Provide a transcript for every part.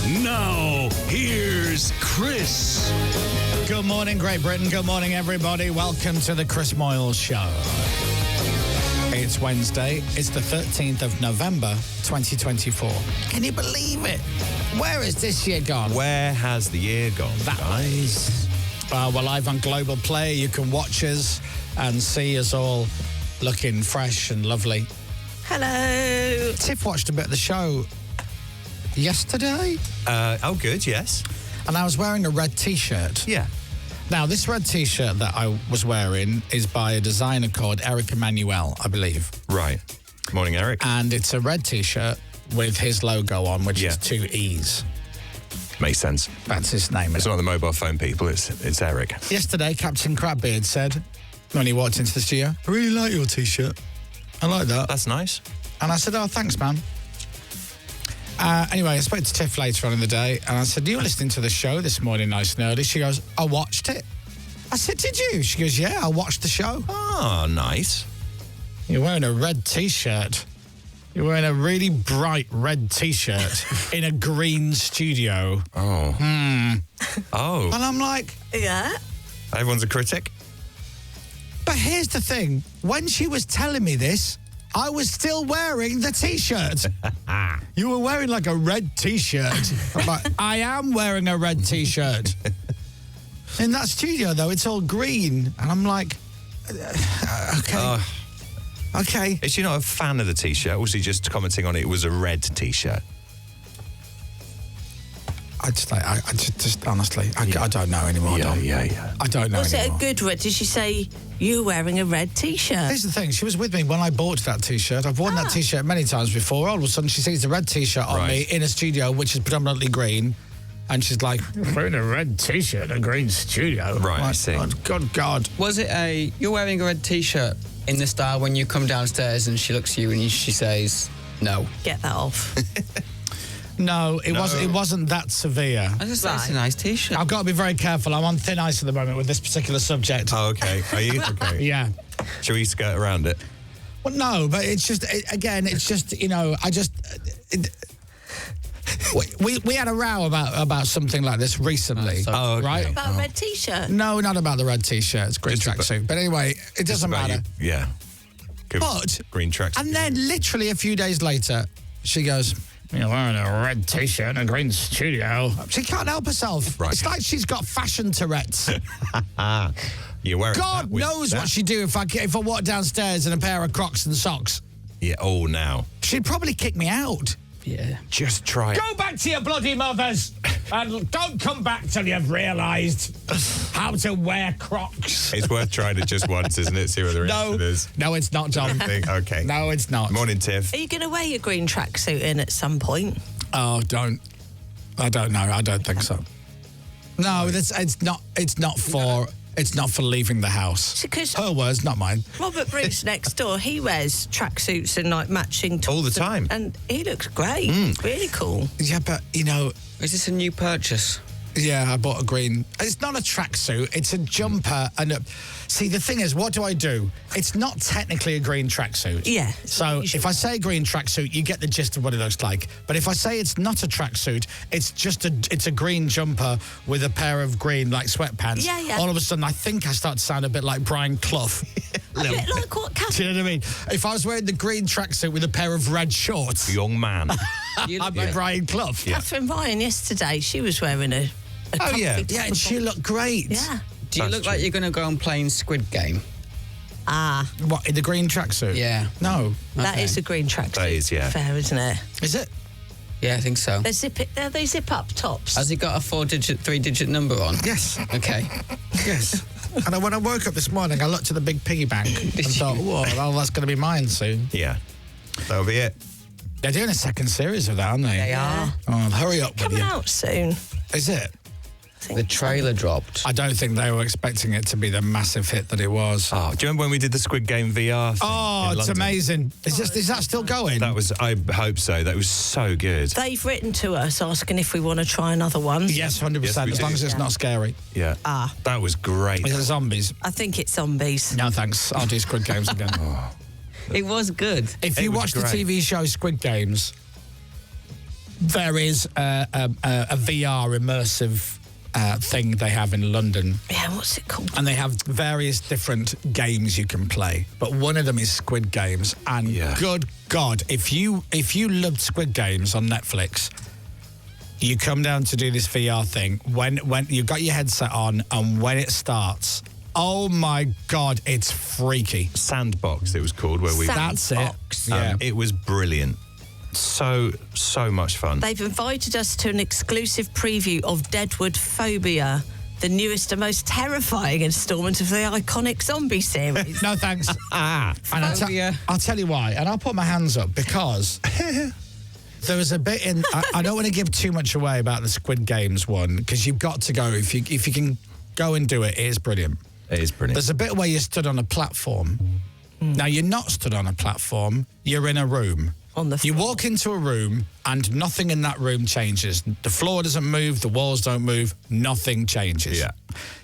Now, here's Chris. Good morning, Great Britain. Good morning, everybody. Welcome to the Chris Moyles Show. It's Wednesday. It's the 13th of November, 2024. Can you believe it? Where is this year gone? Where has the year gone, guys? We're live on Global Play. You can watch us and see us all looking fresh and lovely. Hello. Tiff watched a bit of the show yesterday. Oh, good, yes. And I was wearing a red T-shirt. Yeah. Now, this red T-shirt that I was wearing is by a designer called Eric Emanuel, I believe. Right. Morning, Eric. And it's a red T-shirt with his logo on, which is two E's. Makes sense. That's his name. It's not the mobile phone people, it's Eric. Yesterday, Captain Crabbeard said, when he walked into the studio, I really like your T-shirt. I like that. That's nice. And I said, oh, thanks, man. Anyway, I spoke to Tiff later on in the day, and I said, you were listening to the show this morning, nice and early. She goes, I watched it. I said, did you? She goes, yeah, I watched the show. Oh, nice. You're wearing a red T-shirt. You're wearing a really bright red T-shirt in a green studio. Oh. Oh. And I'm like... Yeah? Everyone's a critic? But here's the thing. When she was telling me this, I was still wearing the T-shirt. You were wearing like a red T-shirt. I'm like, I am wearing a red T-shirt. In that studio, though, it's all green. And I'm like, okay. Okay. Is she not a fan of the T-shirt? Or was he just commenting on it was a red T-shirt? I just honestly, I don't know anymore. Yeah. I don't know Was anymore. it a good red? Did she say you wearing a red T-shirt? Here's the thing. She was with me when I bought that T-shirt. I've worn that T-shirt many times before. All of a sudden, she sees the red T-shirt on me in a studio, which is predominantly green. And she's like, wearing a red T-shirt in a green studio. Right, like, I see. Good God. Was it you're wearing a red T-shirt in the style when you come downstairs and she looks at you and she says, no. Get that off. No, it wasn't that severe. I just say it's a nice T-shirt. I've got to be very careful. I'm on thin ice at the moment with this particular subject. Oh, okay. Are you? Okay. Yeah. Shall we skirt around it? Well, no, but it's just, it's just, you know, we had a row about something like this recently, right? About a red T-shirt? No, not about the red T-shirt. It's green tracksuit. But anyway, it doesn't matter. Yeah. Good. But green tracksuit. And then literally a few days later, she goes, you're wearing a red T-shirt in a green studio. She can't help herself. Right. It's like she's got fashion Tourette's. You're wearing God knows what she'd do if I walked downstairs in a pair of Crocs and socks. Yeah. Oh, now. She'd probably kick me out. Yeah. Just try it. Go back to your bloody mothers and don't come back till you've realised how to wear Crocs. It's worth trying it just once, isn't it? See what the reaction is. No, it's not, John. Okay. No, it's not. Morning, Tiff. Are you going to wear your green tracksuit in at some point? Oh, don't. I don't know. I don't think so. No, it's not for leaving the house. Because her words, not mine. Robert Briggs next door, he wears tracksuits and like matching tops all the time, and he looks great. Really cool. Yeah, but you know, is this a new purchase? Yeah, I bought a green. It's not a tracksuit. It's a jumper. And see, the thing is, what do I do? It's not technically a green tracksuit. Yeah. So if I say green tracksuit, you get the gist of what it looks like. But if I say it's not a tracksuit, it's a green jumper with a pair of green like sweatpants. Yeah. All of a sudden, I think I start to sound a bit like Brian Clough. A bit like what? Do you know what I mean? If I was wearing the green tracksuit with a pair of red shorts, young man, I'd be Brian Clough. Catherine Ryan yesterday, she was wearing a yeah, and she looked great. Yeah. Do you look like you're going to go and play in Squid Game? What, in the green tracksuit? Yeah. No. That is a green tracksuit. That is, yeah. Fair, isn't it? Is it? Yeah, I think so. They zip up tops. Has it got a 3-digit number on? Yes. Okay. Yes. And when I woke up this morning, I looked at the big piggy bank and thought, whoa, well, that's going to be mine soon. Yeah. That'll be it. They're doing a second series of that, aren't they? They are. Oh, hurry up with Coming you. out soon. Is it? The trailer dropped. I don't think they were expecting it to be the massive hit that it was. Oh, do you remember when we did the Squid Game VR thing Oh, in it's London? amazing. Is that still going? That was, I hope so. That was so good. They've written to us asking if we want to try another one. Yes, 100%, Yes, we as do. long as it's not scary. Yeah. That was great. Is it zombies? I think it's zombies. No, thanks. I'll do Squid Games again. It was good. If you watch the TV show Squid Games, there is a VR immersive thing they have in London. Yeah, what's it called? And they have various different games you can play, but one of them is Squid Games. And good God, if you loved Squid Games on Netflix, you come down to do this VR thing. When you've got your headset on, and when it starts, oh my God, it's freaky. Sandbox, it was called, where we. That's it. Sandbox. Yeah, it was brilliant. So much fun. They've invited us to an exclusive preview of Deadwood Phobia, the newest and most terrifying instalment of the iconic zombie series. No thanks. And I'll tell you why, and I'll put my hands up because there was a bit in. I don't want to give too much away about the Squid Games one because you've got to go if you can go and do it. It is brilliant. It is brilliant. There's a bit where you're stood on a platform. Now you're not stood on a platform. You're in a room. On the floor. You walk into a room and nothing in that room changes. The floor doesn't move, the walls don't move, nothing changes. Yeah.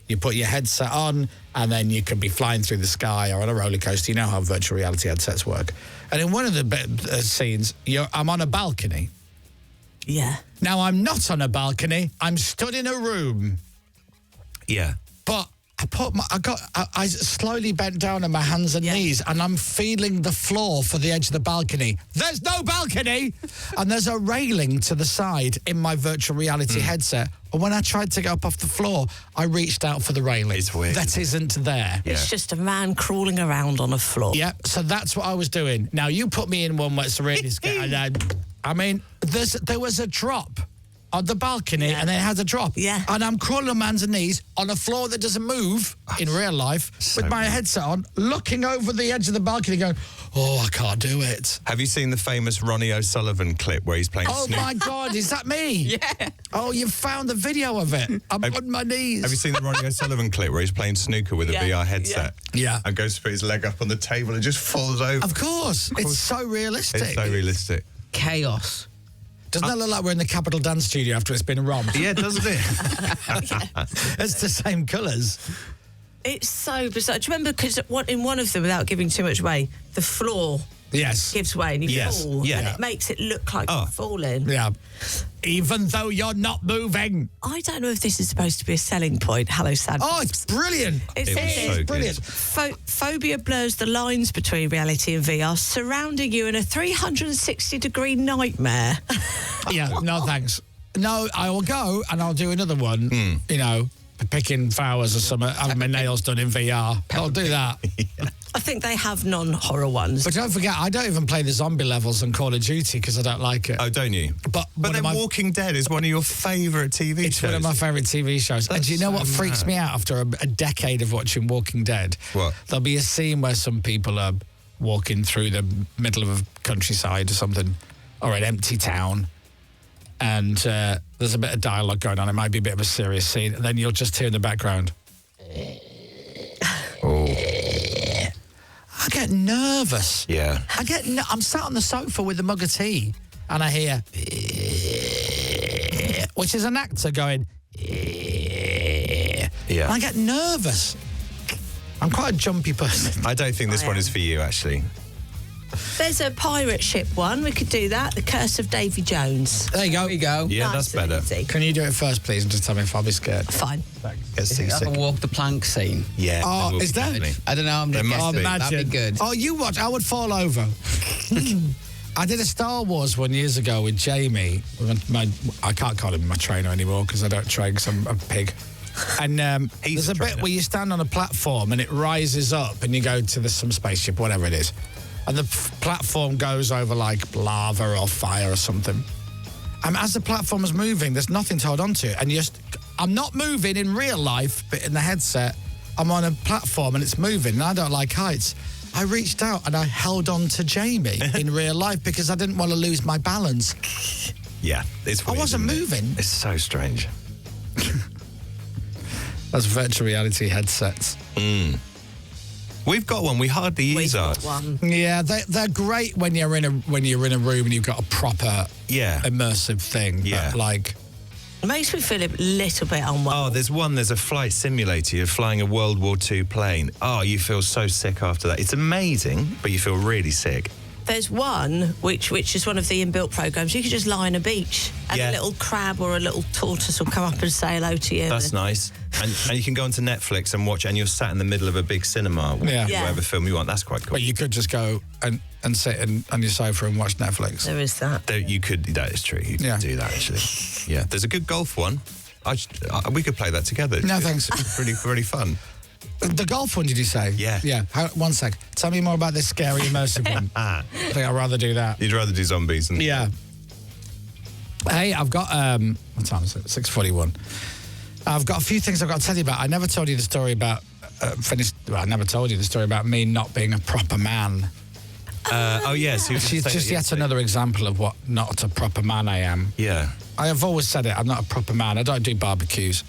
You put your headset on and then you can be flying through the sky or on a roller coaster. You know how virtual reality headsets work. And in one of the scenes, I'm on a balcony. Yeah. Now, I'm not on a balcony. I'm stood in a room. Yeah. But I slowly bent down on my hands and knees and I'm feeling the floor for the edge of the balcony. There's no balcony! And there's a railing to the side in my virtual reality headset. And when I tried to go up off the floor, I reached out for the railing. It's weird. That isn't there. Yeah. It's just a man crawling around on a floor. Yep, so that's what I was doing. Now, you put me in one where it's really scary. I mean, there was a drop on the balcony and then it has a drop. Yeah. And I'm crawling on my hands and knees on a floor that doesn't move in real life with my headset on, looking over the edge of the balcony going, oh, I can't do it. Have you seen the famous Ronnie O'Sullivan clip where he's playing Oh, snooker? my God, is that me? Yeah. Oh, you found the video of it. I'm on my knees. Have you seen the Ronnie O'Sullivan clip where he's playing snooker with a VR headset? Yeah. And goes to put his leg up on the table and just falls over. Of course. It's so realistic. It's so realistic. Chaos. Doesn't that look like we're in the Capitol Dance Studio after it's been robbed? Yeah, doesn't it? It's the same colours. It's so bizarre. Do you remember, because in one of them, without giving too much away, the floor Yes. gives way and you Yes. fall. Yeah. And it makes it look like you're falling. Yeah. Even though you're not moving. I don't know if this is supposed to be a selling point. Hello, Sad. Oh, it's brilliant. It It was says, so good. Brilliant. Phobia blurs the lines between reality and VR, surrounding you in a 360-degree nightmare. Yeah, no thanks. No, I will go and I'll do another one, you know, picking flowers or something, having my nails done in VR. I'll do that. I think they have non-horror ones. But don't forget, I don't even play the zombie levels on Call of Duty because I don't like it. Oh, don't you? But then Walking Dead is one of your favourite TV It's shows. one of my favourite TV shows. And That's do you know what so freaks mad. me out after a decade of watching Walking Dead? What? There'll be a scene where some people are walking through the middle of a countryside or something, or an empty town, and there's a bit of dialogue going on. It might be a bit of a serious scene, and then you'll just hear in the background. Oh. I get nervous. Yeah. I'm sat on the sofa with a mug of tea, and I hear, which is an actor going, Yeah. and I get nervous. I'm quite a jumpy person. I don't think this one is for you, actually. There's a pirate ship one. We could do that. The Curse of Davy Jones. There you go. There you go. Yeah, Nice that's better. and easy. Can you do it first, please, and just tell me if I'll be scared? Fine. Get Is it like seasick. a walk the plank scene? Yeah. Oh, there will is be, that- definitely. I don't know. I'm There just must guessing. be. That'd be good. Oh, you watch. I would fall over. I did a Star Wars one years ago with Jamie. I can't call him my trainer anymore because I don't train because I'm a pig. And there's a a bit trainer. where you stand on a platform and it rises up and you go to some spaceship, whatever it is. And the platform goes over like lava or fire or something. And as the platform is moving, there's nothing to hold on to. And I'm not moving in real life, but in the headset, I'm on a platform and it's moving. And I don't like heights. I reached out and I held on to Jamie in real life because I didn't want to lose my balance. Yeah. It's weird, wasn't isn't it? moving. It's so strange. That's virtual reality headsets. We've got one. We hardly We've use got ours. one. Yeah, they're great when you're in a room and you've got a proper immersive thing. Yeah. But like, It makes me feel a little bit unwell. Oh, there's a flight simulator. You're flying a World War II plane. Oh, you feel so sick after that. It's amazing, but you feel really sick. There's one which is one of the inbuilt programs. You can just lie on a beach and Yeah. a little crab or a little tortoise will come up and say hello to you. That's nice. And you can go onto Netflix and watch, and you're sat in the middle of a big cinema, Yeah. whatever film you want. That's quite cool. But you could just go and sit on your sofa and watch Netflix. There is that. That is true. You could do that, actually. Yeah. There's a good golf one. We could play that together. No, thanks. It's really fun. The golf one, did you say? Yeah. Yeah. One sec. Tell me more about this scary immersive one. I think I'd rather do that. You'd rather do zombies than... Yeah. Hey, I've got, what time is it? 6:41. I've got a few things I've got to tell you about. I never told you the story about, I never told you the story about me not being a proper man. Yes. She's just yet another example of what not a proper man I am. Yeah. I have always said it, I'm not a proper man. I don't do barbecues.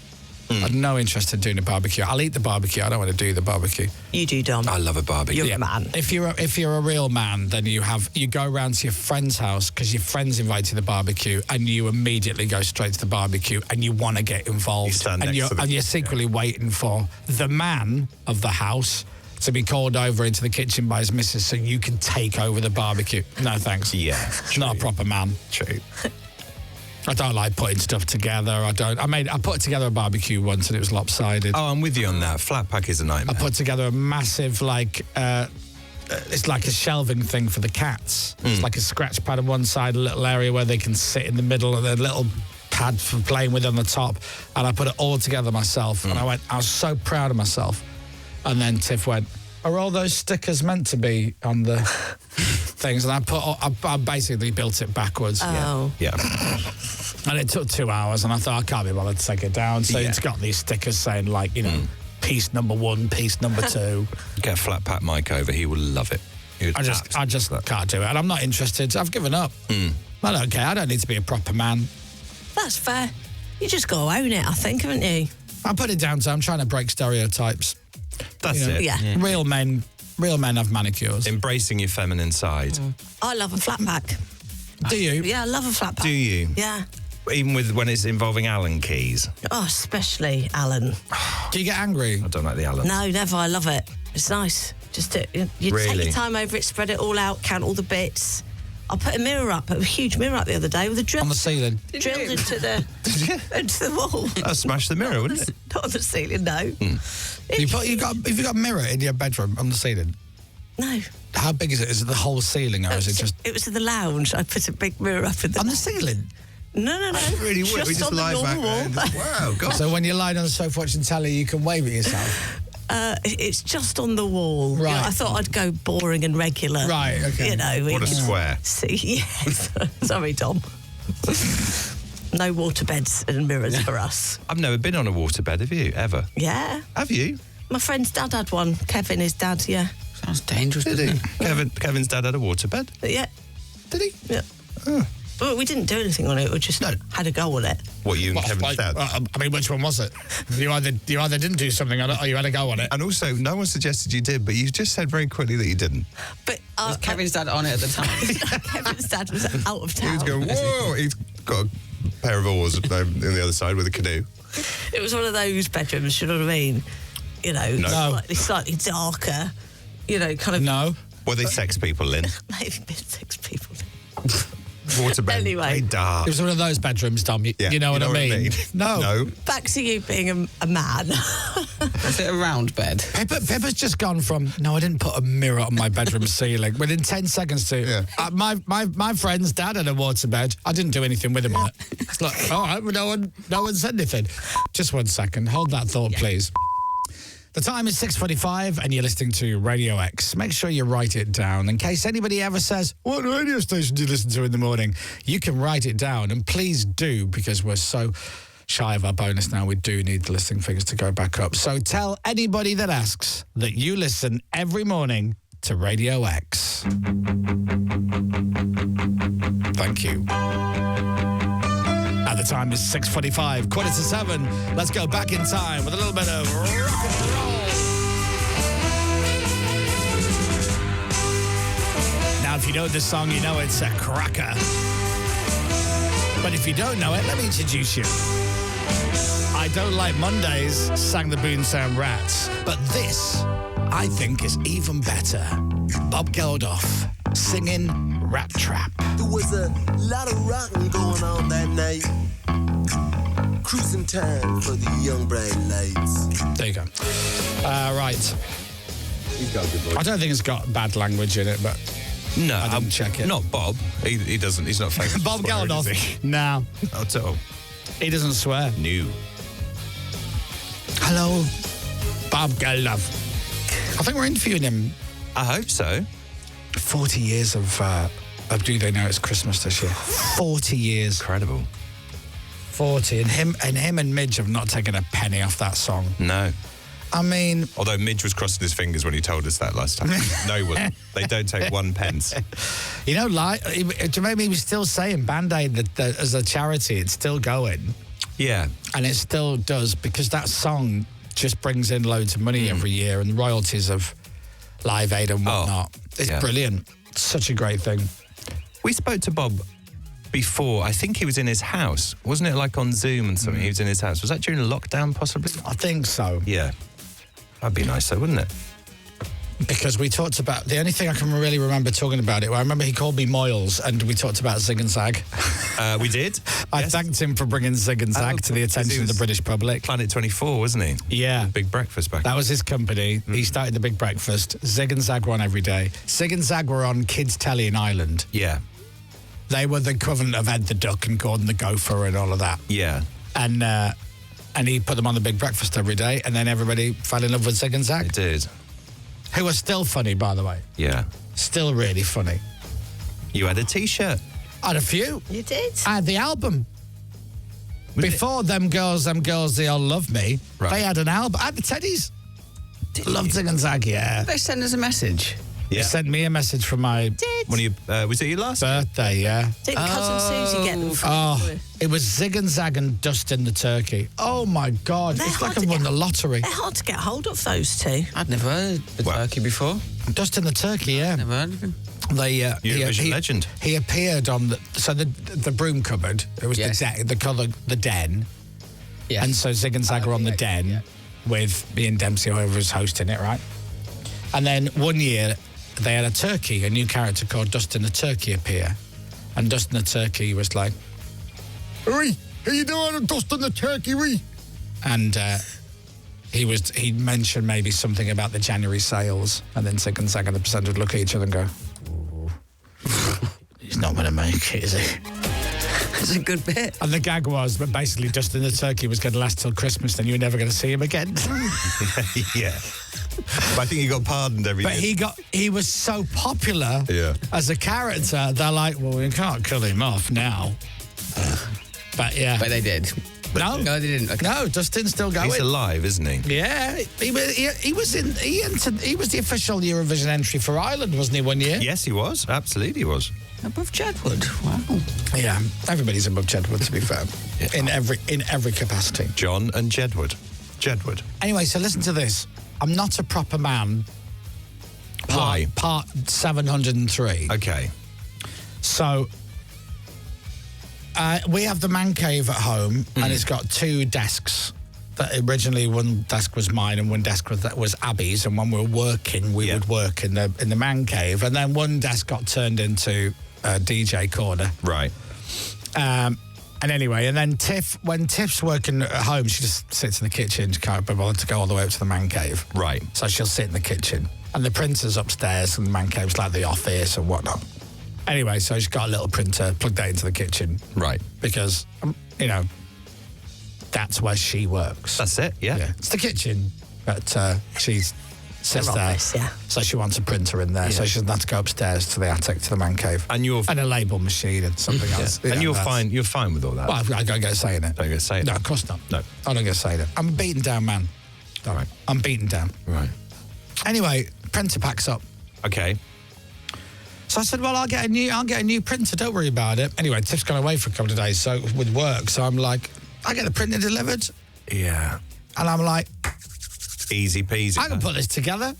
I've no interest in doing a barbecue. I'll eat the barbecue. I don't want to do the barbecue. You do, Dom. I love a barbecue. You're a man. If you're a real man, then you go around to your friend's house because your friend's invited to the barbecue, and you immediately go straight to the barbecue, and you want to get involved, You stand next to the- and you're secretly waiting for the man of the house to be called over into the kitchen by his missus so you can take over the barbecue. No thanks. Yeah. Not a proper man. True. I don't like putting stuff together. I put together a barbecue once and it was lopsided. Oh, I'm with you on that. Flat pack is a nightmare. I put together a massive, it's like a shelving thing for the cats. It's like a scratch pad on one side, a little area where they can sit in the middle, and a little pad for playing with on the top. And I put it all together myself. And I was so proud of myself. And then Tiff went, are all those stickers meant to be on the things? And I basically built it backwards. Oh. Yeah. And it took 2 hours, and I thought, I can't be bothered to take it down. So it's got these stickers saying, piece number 1, piece number 2. Get a flat pack mic over. He will love it. I just can't do it. And I'm not interested. I've given up. I don't care. I don't need to be a proper man. That's fair. You just got to own it, I think, haven't you? I put it down to I'm trying to break stereotypes. That's it. Yeah. Real men have manicures. Embracing your feminine side. I love a flat pack. Do you? Yeah, I love a flat pack. Do you? Yeah. Even when it's involving Allen keys. Oh, especially Alan. Do you get angry? I don't like the Allen. No, never. I love it. It's nice. You take Really? your time over it, spread it all out, count all the bits. I put a huge mirror up the other day with a drill. On the ceiling. Drilled into the into the wall. That'd smash the mirror, wouldn't it? Not on the ceiling, no. Have you got a mirror in your bedroom on the ceiling? No. How big is it? Is it the whole ceiling, or is it just It was in the lounge. I put a big mirror up in the on the ceiling? No. Really would. We just on the lie back normal there wall. and just, wow, God. So when you're lying on the sofa watching telly, you can wave at yourself. It's just on the wall. Right. You know, I thought I'd go boring and regular. Right, okay. You know. What a square. See, yes. Sorry, Tom. No water beds and mirrors for us. I've never been on a waterbed, have you? Ever? Yeah. Have you? My friend's dad had one. Kevin, his dad, yeah. Sounds dangerous, Did doesn't he? it? Kevin's dad had a waterbed? Yeah. Did he? Yeah. Well, we didn't do anything on it. We just had a go on it. What, you and Kevin's Like, dad? I mean, which one was it? You either didn't do something on it, or you had a go on it. And also, no one suggested you did, but you just said very quickly that you didn't. But Was Kevin's dad on it at the time? Kevin's dad was out of He town. was going, whoa! He's got a pair of oars on the other side with a canoe. It was one of those bedrooms, you know what I mean? You know, No. slightly darker. You know, kind of. No. Were they sex people, Lynn? Maybe been 6 people. Waterbed. Anyway. Very dark. It was one of those bedrooms, Tom. Yeah, You know what I mean? No. No. Back to you being a man. Was it a round bed? Pippa's just gone from, no, I didn't put a mirror on my bedroom ceiling, within 10 seconds to, Yeah. my friend's dad had a waterbed. I didn't do anything with him on it. It's like, all right, well, no one said anything. Just 1 second. Hold that thought, please. The time is 6:45 and you're listening to Radio X. Make sure you write it down in case anybody ever says, what radio station do you listen to in the morning? You can write it down, and please do, because we're so shy of our bonus now. We do need the listening figures to go back up. So tell anybody that asks that you listen every morning to Radio X. Thank you. And the time is 6:45, 6:45. Let's go back in time with a little bit of rock and roll. Now, if you know this song, you know it's a cracker. But if you don't know it, let me introduce you. I Don't Like Mondays sang the Boonsound Rats, but this, I think, is even better. Bob Geldof singing Rat Trap. There was a lot of rocking going on that night. Cruising time for the young bright lights. There you go. Right. He's got a good voice. I don't think it's got bad language in it, but No, I didn't check it. Not Bob. He doesn't. He's not famous. Bob for swearing, Geldof. is he? No, Not at all. he doesn't swear. New. Hello, Bob Geldof. I think we're interviewing him. I hope so. 40 years of Do They Know It's Christmas this year. 40 years. Incredible. 40. And him and Midge have not taken a penny off that song. No. I mean, Although Midge was crossing his fingers when he told us that last time. No one. They don't take 1 pence. you know, like, do you remember he was still saying Band-Aid that as a charity, it's still going. Yeah. And it still does, because that song just brings in loads of money every year, and the royalties of Live Aid and whatnot. It's brilliant. Such a great thing. We spoke to Bob before. I think he was in his house. Wasn't it like on Zoom and something? He was in his house. Was that during lockdown, possibly? I think so. Yeah. That'd be nice, though, wouldn't it? Because we talked about, the only thing I can really remember talking about it, I remember he called me Moyles, and we talked about Zig and Zag. We did. I thanked him for bringing Zig and Zag to the attention of the British public. Planet 24, wasn't he? Yeah. Big Breakfast back. That was his company. He started the Big Breakfast. Zig and Zag were on every day. Zig and Zag were on Kids Telly in Ireland. Yeah. They were the equivalent of Ed the Duck and Gordon the Gopher and all of that. Yeah. And he put them on the Big Breakfast every day, and then everybody fell in love with Zig and Zag. It did. Who are still funny, by the way. Yeah. Still really funny. You had a T-shirt. I had a few. You did? I had the album. Was Before Them Girls, They All Love Me, Right. they had an album. I had the Teddies. Loved Zig and Zag, yeah. They send us a message. They Yeah. sent me a message for my One of you, was it your last? birthday, yeah. Didn't Cousin Susie get them from you? It was Zig and Zag and Dustin the Turkey. Oh, my God. They're It's like hard I to won get- the lottery. They're hard to get hold of, those two. I'd never heard the turkey before. Dustin the Turkey, yeah. Never heard of him. Eurovision legend. He appeared on the broom cupboard. It was Yes. the den. Yes. And so Zig and Zag were on the den with Ian Dempsey, whoever was hosting it, right? And then one year they had a turkey, a new character called Dustin the Turkey appear. And Dustin the Turkey was like, "Oi, how you doing, Dustin the Turkey, oi?" And he mentioned maybe something about the January sales, and then Zig and Zag and the presenter would look at each other and go, "He's not going to make it, is he?" It's a good bit. And the gag was, but basically Dustin the Turkey was going to last till Christmas, then you were never going to see him again. Yeah. But I think he got pardoned every But year. he was so popular as a character, they're like, well, we can't kill him off now. But yeah. But they did. No. No, they didn't. Okay. No, Dustin's still going. He's alive, isn't he? Yeah, he was the official Eurovision entry for Ireland, wasn't he, one year? Yes, he was. Absolutely, he was. Above Deadwood. Wow. Yeah, everybody's above Deadwood, to be fair, in every capacity. John and Jedward. Anyway, so listen to this. I'm not a proper man. Why? Part 703. Okay. So we have the man cave at home, and it's got 2 desks. That originally, one desk was mine, and one desk was Abby's. And when we were working, we would work in the man cave, and then one desk got turned into a DJ corner. Right. And anyway, and then when Tiff's working at home, she just sits in the kitchen. She can't be bothered to go all the way up to the man cave. Right. So she'll sit in the kitchen. And the printer's upstairs, and the man cave's like the office and whatnot. Anyway, so she's got a little printer, plugged that into the kitchen. Right. Because, that's where she works. That's it, yeah. It's the kitchen, but she sits Their there. office, yeah. So she wants a printer in there, so she doesn't have to go upstairs to the attic, to the man cave. And a label machine and something else. And you're fine with all that. Well, I don't get a say in it. Don't get a say in it? No, of course not. No. I don't get a say in it. I'm a beaten down man. All right. I'm beaten down. Right. Anyway, printer packs up. Okay. So I said, well, I'll get a new printer. Don't worry about it. Anyway, Tiff's gone away for a couple of days, so with work. So I'm like, I get the printer delivered, Yeah. and I'm like, Easy peasy. I can put this together.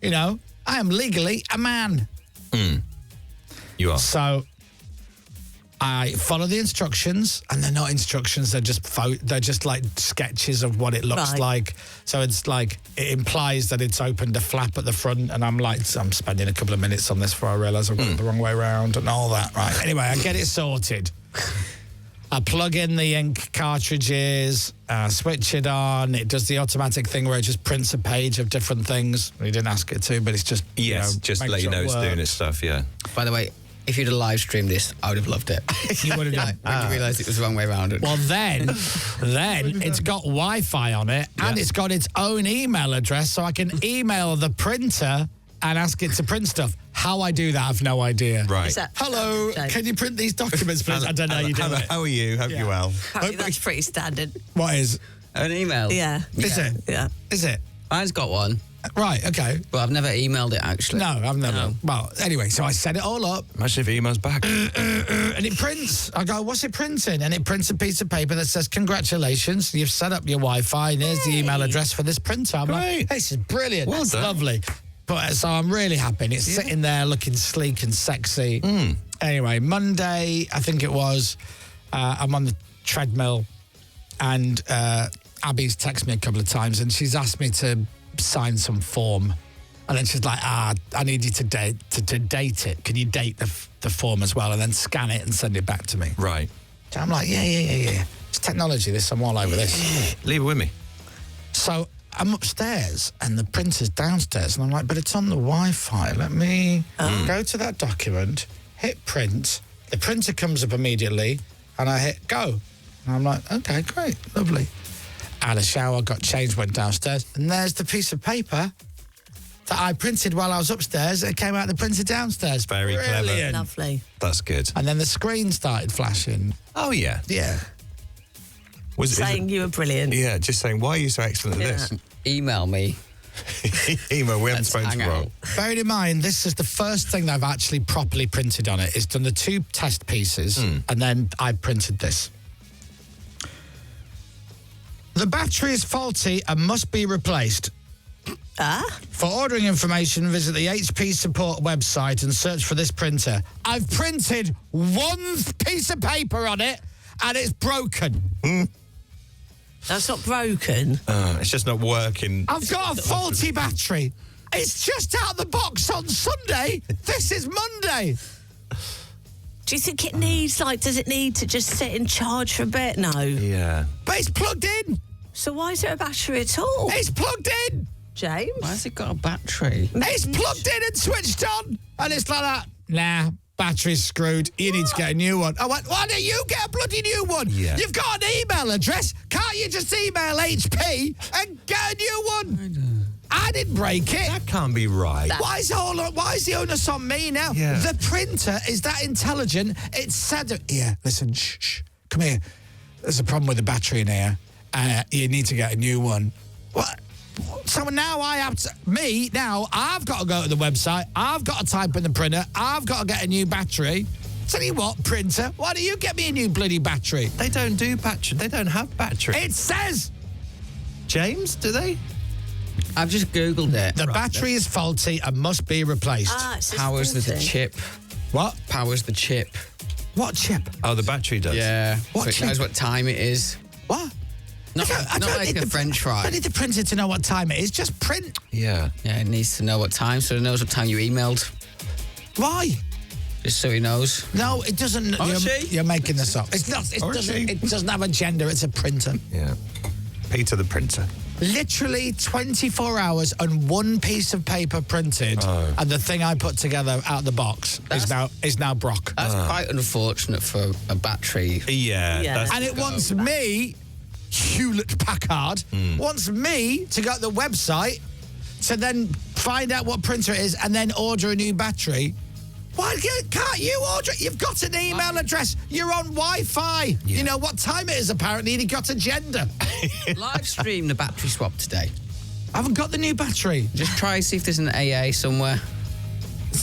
I am legally a man. You are. So I follow the instructions, and they're not instructions. They're just like sketches of what it looks Right. like. So it's like it implies that it's opened a flap at the front, and I'm spending a couple of minutes on this before I realise I've got it the wrong way around and all that. Right. Anyway, I get it sorted. I plug in the ink cartridges, switch it on. It does the automatic thing where it just prints a page of different things. We didn't ask it to, but it's just just makes let you it know it's work. doing its stuff. Yeah. By the way, if you'd have live streamed this, I would have loved it. You would have done. When you realised it was the wrong way around. Well, then it's got Wi-Fi on it, and it's got its own email address, so I can email the printer and ask it to print stuff. How I do that, I've no idea. Right. Is that- Hello, James? can you print these documents, please? I don't know how you do it. How are you? Hope you're well. Apparently that's pretty standard. What is? An email? Yeah. Is it? Yeah. Is it? Mine's got one, Right, okay. but I've never emailed it, actually. No, I've never. No. Well, anyway, so I set it all up, Imagine if it emails back. and it prints. I go, what's it printing? And it prints a piece of paper that says, congratulations, you've set up your Wi-Fi, and here's the email address for this printer. I'm like, Great. this is brilliant. Well That's done. lovely. But so I'm really happy. And it's sitting there looking sleek and sexy. Anyway, Monday, I think it was, I'm on the treadmill, and Abby's texted me a couple of times, and she's asked me to sign some form. And then she's like, I need you to date it. Can you date the form as well, and then scan it and send it back to me? Right. So I'm like, yeah. It's technology, I'm all over this. Leave it with me. So I'm upstairs and the printer's downstairs, and I'm like, but it's on the Wi-Fi. Let me go to that document, hit print. The printer comes up immediately, and I hit go. And I'm like, okay, great, lovely. Had a shower, got changed, went downstairs, and there's the piece of paper that I printed while I was upstairs. It came out the printer downstairs. Very clever. Brilliant. Lovely. That's good. And then the screen started flashing. Oh, yeah. Yeah. Saying you were brilliant. Yeah, just saying, why are you so excellent at this? Email me. Email, we haven't spoken hang to out. Bearing in mind, this is the first thing that I've actually properly printed on it. It's done the 2 test pieces, and then I printed this. The battery is faulty and must be replaced. For ordering information, visit the HP support website and search for this printer. I've printed one piece of paper on it, and it's broken. That's not broken. It's just not working. I've got a faulty battery. It's just out of the box on Sunday. This is Monday. Do you think it needs, does it need to just sit in charge for a bit? No. Yeah. But it's plugged in. So why is there a battery at all? It's plugged in. James? Why has it got a battery? It's plugged in and switched on. And it's like that. Nah, battery's screwed. You need to get a new one. I went, why don't you get a bloody new one? Yeah. You've got an email address. Can't you just email HP and get a new one? I didn't break it. That can't be right. Why is the onus on me now? Yeah. The printer is that intelligent. It said, here, listen, shh, come here. There's a problem with the battery in here. You need to get a new one. What? So now I've got to go to the website. I've got to type in the printer. I've got to get a new battery. Tell you what, printer, why don't you get me a new bloody battery? They don't do battery. They don't have battery. It says James, do they? I've just Googled it. the battery is faulty and must be replaced. It says Powers the 40. chip. What? Powers the chip. What chip? Oh, the battery does. Yeah. What so it chip? knows what time it is. What? Not I don't like need a French I fry. don't need the printer to know what time it is. Just print. Yeah. Yeah, it needs to know what time, so it knows what time you emailed. Why? Just so he knows. No, it doesn't. You're making this up. It's not. It doesn't have a gender. It's a printer. Yeah. Peter the printer. Literally 24 hours and one piece of paper printed, and the thing I put together out of the box is now Brock. That's quite unfortunate for a battery. Yeah. Yeah. That's And it wants me, Hewlett Packard, wants me to go to the website to then find out what printer it is and then order a new battery. Why can't you order it? You've got an email address. You're on Wi-Fi. Yeah. You know what time it is, apparently, and you got a gender. Live stream the battery swap today. I haven't got the new battery. Just try see if there's an AA somewhere.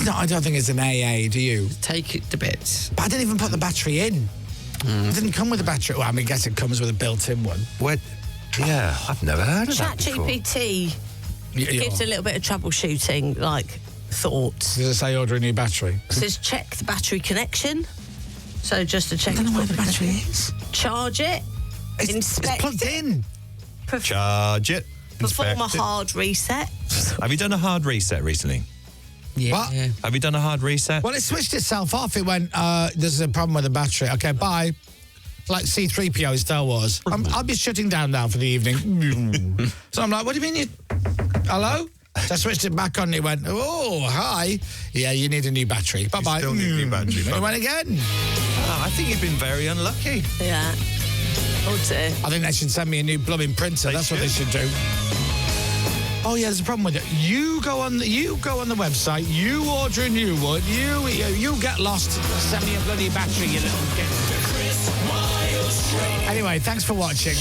No, I don't think it's an AA, do you? Take it to bits. But I didn't even put the battery in. It didn't come with a battery. Well, I guess it comes with a built-in one. What? Yeah, I've never heard of that before. ChatGPT gives a little bit of troubleshooting, thoughts. Does it say order a new battery? It says check the battery connection. So just to check. I don't know where the battery is. Charge it. It's Inspect plugged it. in. Charge it. Perform a Inspect it. hard reset. Have you done a hard reset recently? Yeah. What? Yeah. Have you done a hard reset? Well, it switched itself off. It went, there's a problem with the battery. Okay, bye. Like C-3PO in Star Wars. I'll be shutting down now for the evening. So I'm like, what do you mean hello? So I switched it back on and it went, oh, hi. Yeah, you need a new battery. Bye-bye. still need a new battery. And it went again. Oh, I think you've been very unlucky. Yeah. Oh dear. I think they should send me a new blooming printer. That's what they should do. Oh yeah, there's a problem with it. You go on the website. You order a new one. You get lost. Send me a bloody battery, you little kid. Anyway, thanks for watching.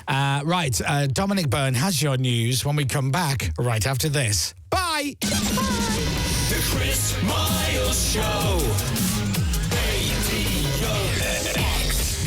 Right, Dominic Byrne has your news when we come back right after this. Bye. The Chris Miles Show.